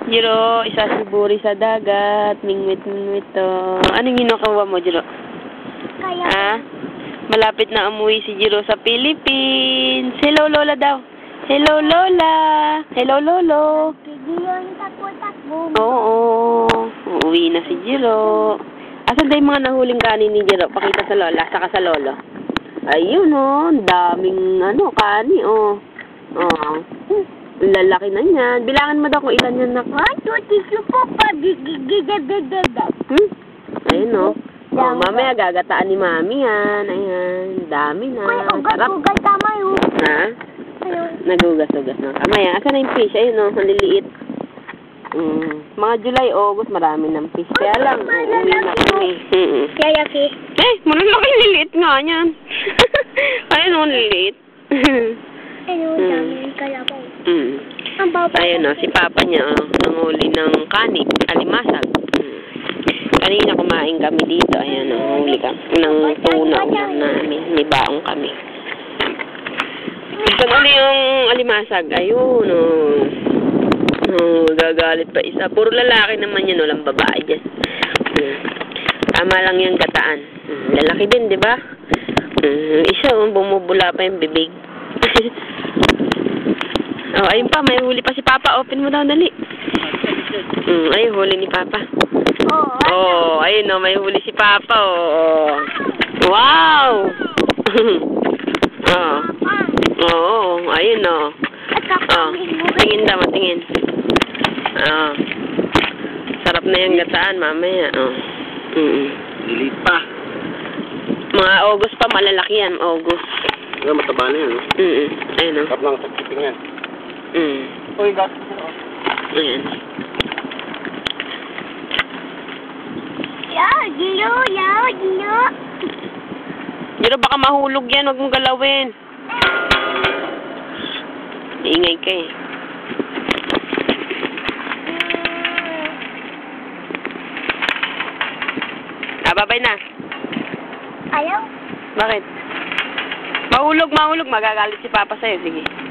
Jiro, isa si Buri sa dagat. Mingwit-mingwit to. Anong kinukuha mo, Jiro? Kaya Ah? Malapit na umuwi si Jiro sa Philippines. Hello, Lola daw. Hello, Lola. Hello, Lolo. hindi yun takbo-takbo. Oo. Uuwi na si Jiro. Asan tayo yung mga nahuling kanin ni Jiro? Pakita sa Lola, saka sa Lolo. Ayun, oh. Daming, kani, oh. Oh. Lalaki na yan. Bilangin mo daw kung ilan yan, nak. 1, 2, 3, 4, 5. Ayun, oh. Oh, mamaya gagataan ni Mami yan. Ayan. Dami na. Sarap. Ugat-ugat tama yun. Ha? Nagugas-ugas ng kamay. Asan na yung fish? Ayun, oh. Maliliit. Mga July, August, marami ng fish. Kaya lang, uuwi na kami. Yayaki. Malalaki liliit nga yan. Ayun, oh, liliit. Ayun, dami yung kalabaw. Ang baba. Ayun, oh, si Papa niya, oh, nanguli ng kanin, alimasag. Kanina kumain kami dito. Ayan, huli kami ng tuna ulam namin. May baong kami. Gusto mo yung alimasag. Ayun, oh. Oh, gagalit pa isa. Puro lalaki naman yun, walang babae dyan. Tama lang yung gataan. Lalaki din, di ba? Isa, bumubula pa yung bibig. Oh, ayun pa, may huli pa si Papa. Open mo daw, dali. Ayun, huli ni Papa. Oh, ayun, oh, may huli si Papa. Oh. Wow! Oh. Oo, ayun, oh. Oh, tingin daw, tingin. Oh. Sarap na yung gataan, mamaya. Oh. Lilit pa. Mga August pa, malalaki yan, August. Nga, mataba na yan. Ayun, oh. Sarap lang sa keeping yan. Uy, got. Ayan. Gino. Pero baka mahulog yan, huwag mong galawin. Iingay ka eh. Babay na. Ayaw? Bakit? Mahulog. Magagalit si Papa sa'yo. Sige.